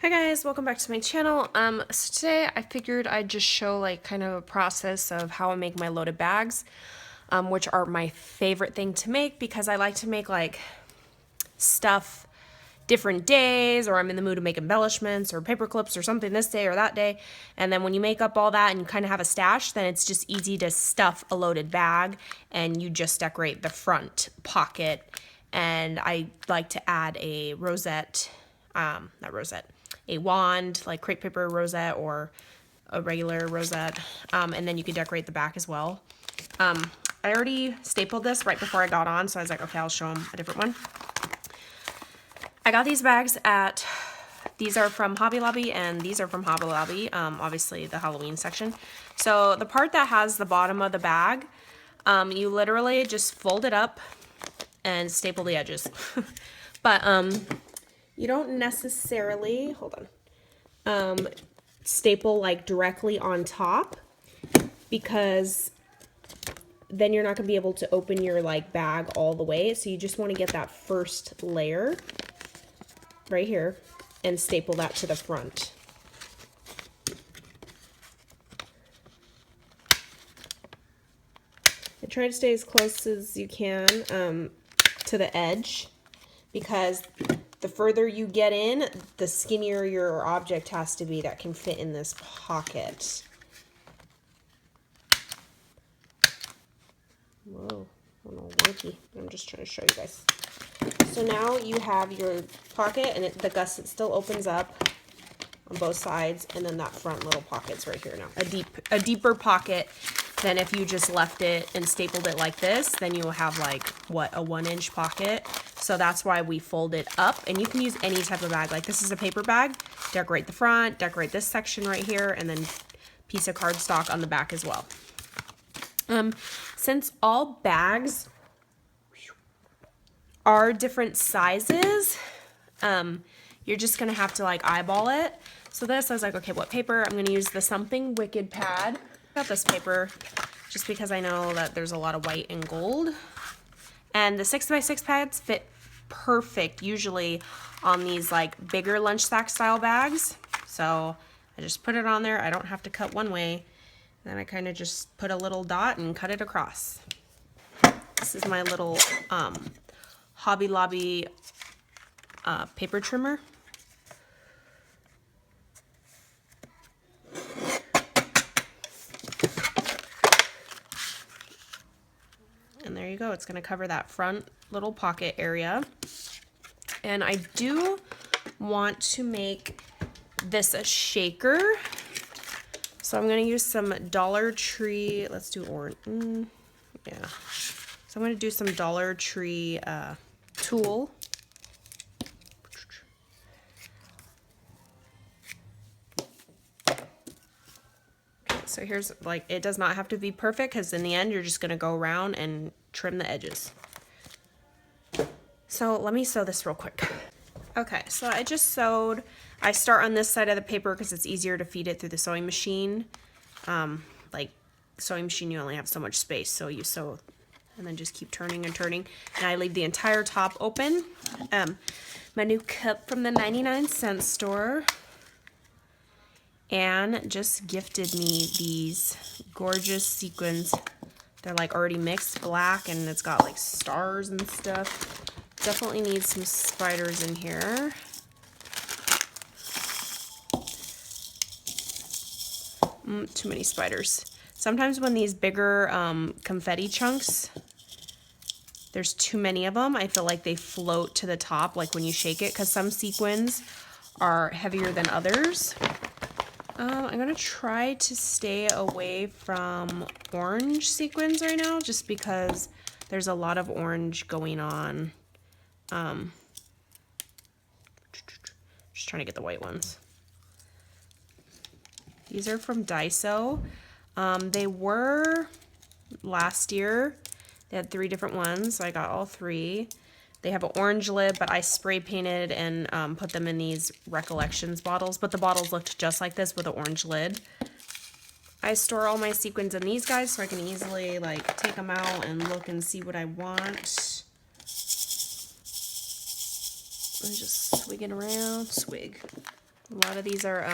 Hi guys, welcome back to my channel. So today I figured I'd just show like kind of a process of how I make my loaded bags, which are my favorite thing to make because I like to make like stuff different days, or I'm in the mood to make embellishments or paper clips or something this day or that day. And then when you make up all that and you kind of have a stash, then it's just easy to stuff a loaded bag and you just decorate the front pocket. And I like to add a rosette, not rosette, a wand, like crepe paper rosette or a regular rosette. And then you can decorate the back as well. I already stapled this right before I got on, so I was like, okay, I'll show them a different one. I got these bags these are from Hobby Lobby and these are from Hobby Lobby, obviously the Halloween section. So the part that has the bottom of the bag, you literally just fold it up and staple the edges. But you don't necessarily, hold on, staple like directly on top, because then you're not gonna be able to open your like bag all the way. So you just want to get that first layer right here and staple that to the front. And try to stay as close as you can to the edge, because the further you get in, the skinnier your object has to be that can fit in this pocket. Whoa, a little wonky. I'm just trying to show you guys. So now you have your pocket, and the gusset still opens up on both sides, and then that front little pocket's right here now. A deeper pocket than if you just left it and stapled it like this. Then you'll have like, what, a 1-inch pocket. So that's why we fold it up, and you can use any type of bag. Like this is a paper bag, decorate the front, decorate this section right here, and then piece of cardstock on the back as well. Since all bags are different sizes, you're just gonna have to like eyeball it. So this, I was like, okay, what paper? I'm gonna use the Something Wicked pad. I got this paper just because I know that there's a lot of white and gold. And the 6x6 pads fit perfect usually on these like bigger lunch sack style bags. So I just put it on there. I don't have to cut one way. Then I kind of just put a little dot and cut it across. This is my little Hobby Lobby paper trimmer. And there you go. It's going to cover that front little pocket area. And I do want to make this a shaker. So I'm going to use some Dollar Tree, let's do orange, yeah. So I'm going to do some Dollar Tree tulle. Okay, so here's, like, it does not have to be perfect, because in the end you're just going to go around and trim the edges. So let me sew this real quick. Okay, so I just sewed. I start on this side of the paper because it's easier to feed it through the sewing machine. Like sewing machine, you only have so much space, so you sew and then just keep turning and turning. And I leave the entire top open. My new cup from the 99-cent store. Anne just gifted me these gorgeous sequins. They're like already mixed black, and it's got like stars and stuff. Definitely need some spiders in here. Too many spiders. Sometimes when these bigger confetti chunks, there's too many of them, I feel like they float to the top, like when you shake it, because some sequins are heavier than others. I'm gonna try to stay away from orange sequins right now, just because there's a lot of orange going on. Just trying to get the white ones. These are from Daiso. They were last year. They had 3 different ones, so I got all 3. They have an orange lid, but I spray painted and put them in these Recollections bottles, but the bottles looked just like this with an orange lid. I store all my sequins in these guys so I can easily like take them out and look and see what I want. And just swig it around, swig. A lot of these are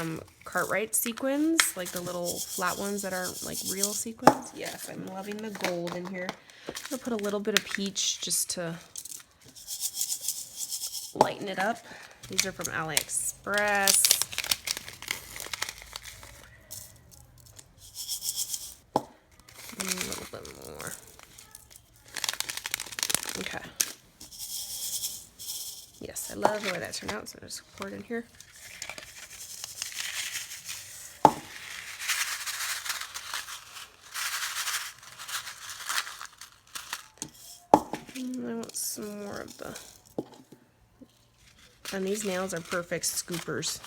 Cartwright sequins, like the little flat ones that aren't like real sequins. Yes, I'm loving the gold in here. I'm gonna put a little bit of peach just to lighten it up. These are from AliExpress. A little bit more. Okay. Yes, I love the way that turned out, so just pour it in here. And I want some more of the... And these nails are perfect scoopers.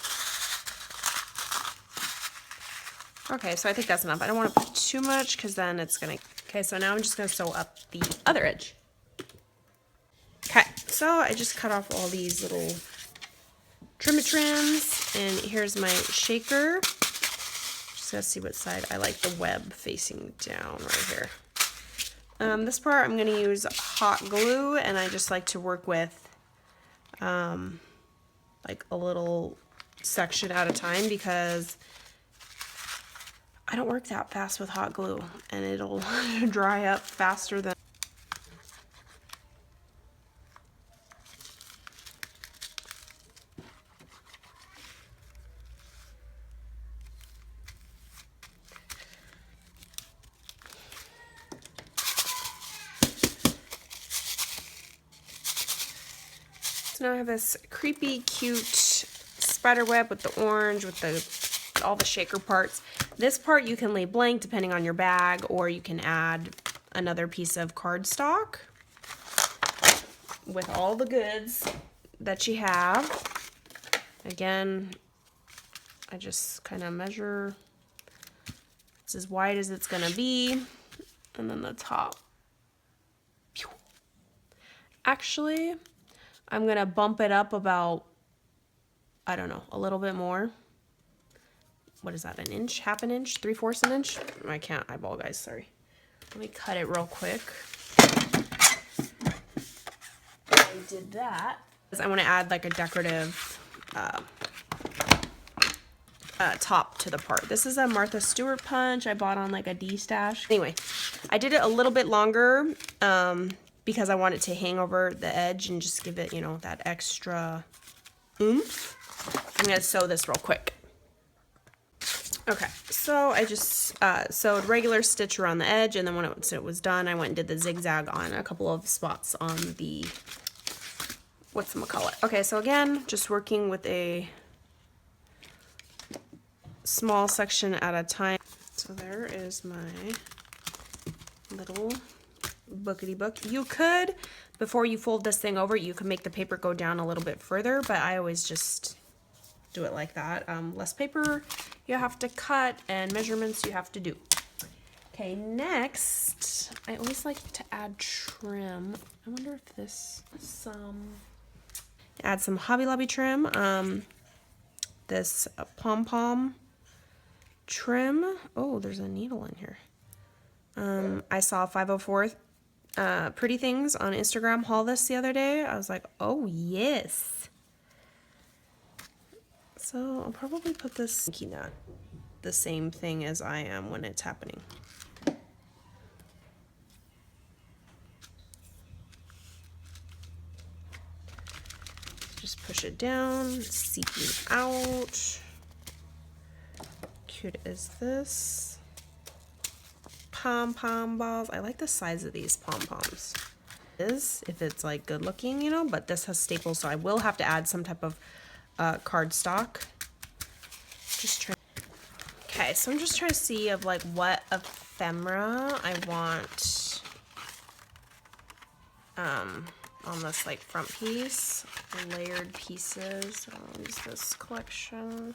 Okay, so I think that's enough. I don't want to put too much because then it's going to... Okay, so now I'm just going to sew up the other edge. Okay, so I just cut off all these little trims, and here's my shaker. Just gotta see what side. I like the web facing down right here. This part I'm gonna use hot glue, and I just like to work with like a little section at a time because I don't work that fast with hot glue, and it'll dry up faster than... So now I have this creepy, cute spider web with the orange, with all the shaker parts. This part you can leave blank depending on your bag, or you can add another piece of cardstock with all the goods that you have. Again, I just kind of measure. It's as wide as it's gonna be, and then the top. Actually, I'm gonna bump it up about, I don't know, a little bit more. What is that, an inch, half an inch, 3/4 an inch? I can't eyeball, guys, sorry. Let me cut it real quick. I did that. I want to add like a decorative top to the part. This is a Martha Stewart punch I bought on like a D-stash. Anyway, I did it a little bit longer because I want it to hang over the edge and just give it, you know, that extra oomph. I'm gonna sew this real quick. Okay, so I just sewed regular stitch around the edge, and then when it was done, I went and did the zigzag on a couple of spots on the, whatchamacallit. Okay, so again, just working with a small section at a time. So there is my little bookity book. You could, before you fold this thing over, you could make the paper go down a little bit further, but I always just do it like that. Less paper you have to cut, and measurements you have to do. Okay, next, I always like to add trim. I wonder if this, add some Hobby Lobby trim. This pom-pom trim. Oh, there's a needle in here. I saw 504 Pretty Things on Instagram haul this the other day. I was like, oh yes. So I'll probably put this not the same thing as I am when it's happening. Just push it down, seeping out. Cute is this. Pom-pom balls. I like the size of these pom-poms. If it's like good looking, you know, but this has staples, so I will have to add some type of cardstock. Just trying. Okay, so I'm just trying to see of like what ephemera I want on this like front piece. Layered pieces. I'll use this collection.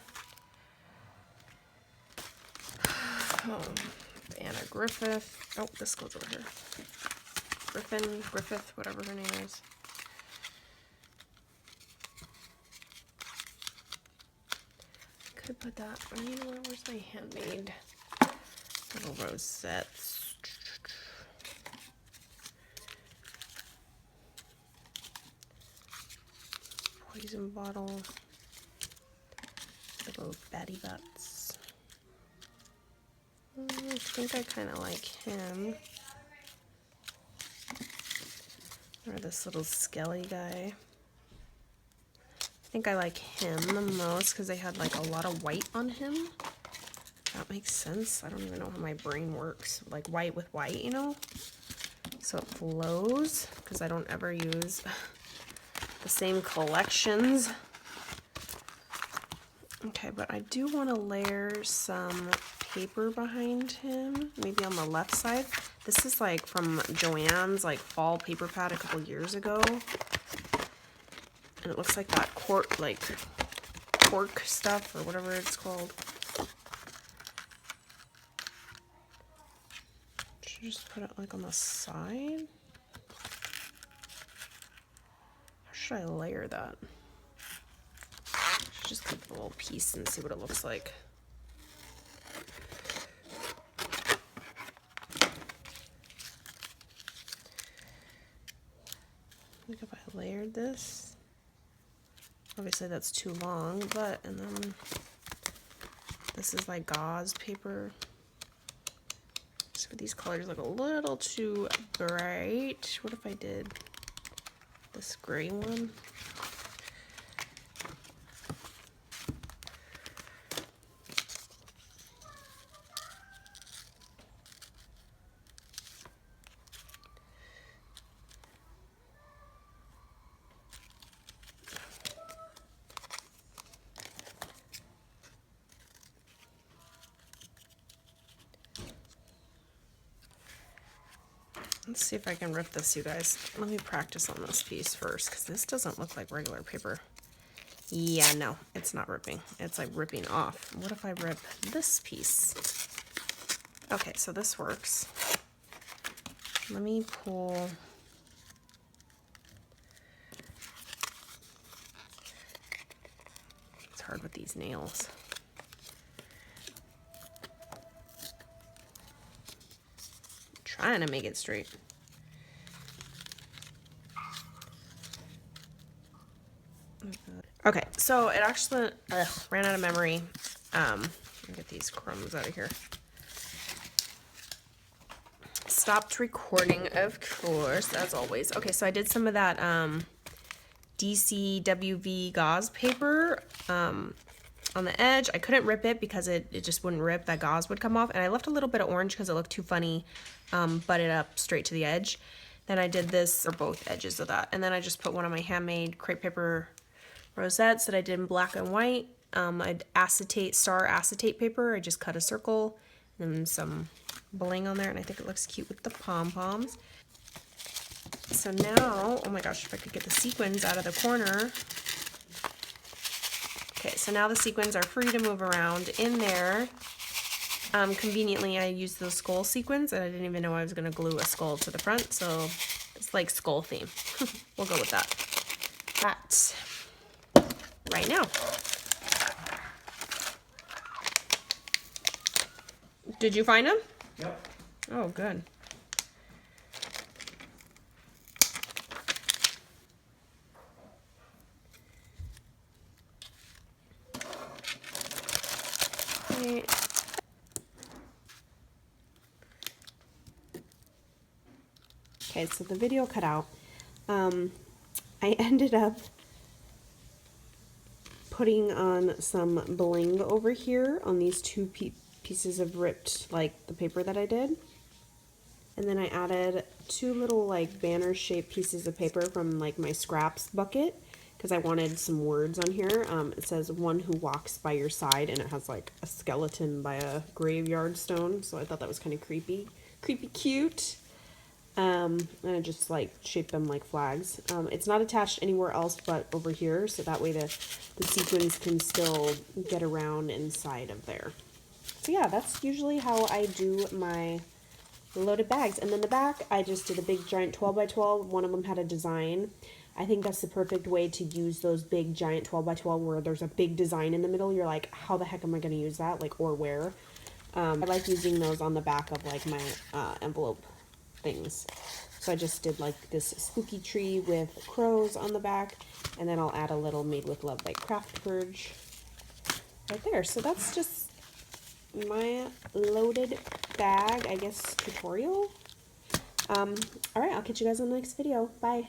Oh, Anna Griffith. Oh, this goes over here. Griffith, whatever her name is. Could put that, you know what, where's my handmade little rosettes? Poison bottle. Little Batty Butts. I think I kind of like him. Or this little skelly guy. I think I like him the most because they had like a lot of white on him. That makes sense. I don't even know how my brain works. Like white with white, you know? So it flows because I don't ever use the same collections. Okay, but I do want to layer some paper behind him, maybe on the left side. This is like from Joann's like fall paper pad a couple years ago. And it looks like that cork stuff or whatever it's called. Should I just put it like on the side? How should I layer that? Should just cut the little piece and see what it looks like. I think if I layered this, obviously that's too long, but, and then this is like gauze paper. So these colors look a little too bright. What if I did this gray one? Let's see if I can rip this, you guys. Let me practice on this piece first, because this doesn't look like regular paper. Yeah, no, it's not ripping. It's like ripping off. What if I rip this piece? Okay, so this works. Let me pull... It's hard with these nails. Trying to make it straight. Okay, so it actually ran out of memory. Let me get these crumbs out of here. Stopped recording, of course, as always. Okay, so I did some of that DCWV gauze paper on the edge. I couldn't rip it because it just wouldn't rip. That gauze would come off. And I left a little bit of orange because it looked too funny, butted up straight to the edge. Then I did this for both edges of that. And then I just put one of my handmade crepe paper rosettes that I did in black and white. I'd star acetate paper. I just cut a circle and then some bling on there. And I think it looks cute with the pom-poms. So now, oh my gosh, if I could get the sequins out of the corner. Okay, so now the sequins are free to move around in there. Conveniently, I used those skull sequins, and I didn't even know I was going to glue a skull to the front, so it's like skull theme. We'll go with that. That right now. Did you find them? Yep. Oh, good. Okay, so the video cut out. I ended up putting on some bling over here on these two pieces of ripped, like the paper that I did. And then I added two little like banner shaped pieces of paper from like my scraps bucket because I wanted some words on here. It says "One who walks by your side," and it has like a skeleton by a graveyard stone. So I thought that was kind of creepy cute. And I just like shaped them like flags. It's not attached anywhere else but over here, so that way the sequins can still get around inside of there. So yeah, that's usually how I do my loaded bags. And then the back, I just did a big giant 12 by 12. One of them had a design. I think that's the perfect way to use those big giant 12 by 12 where there's a big design in the middle. You're like, how the heck am I going to use that? Like, or where? I like using those on the back of like my envelope things. So I just did like this spooky tree with crows on the back, and then I'll add a little Made with Love by Craft Purge. right there. So that's just my loaded bag, I guess, tutorial. All right, I'll catch you guys on the next video. Bye.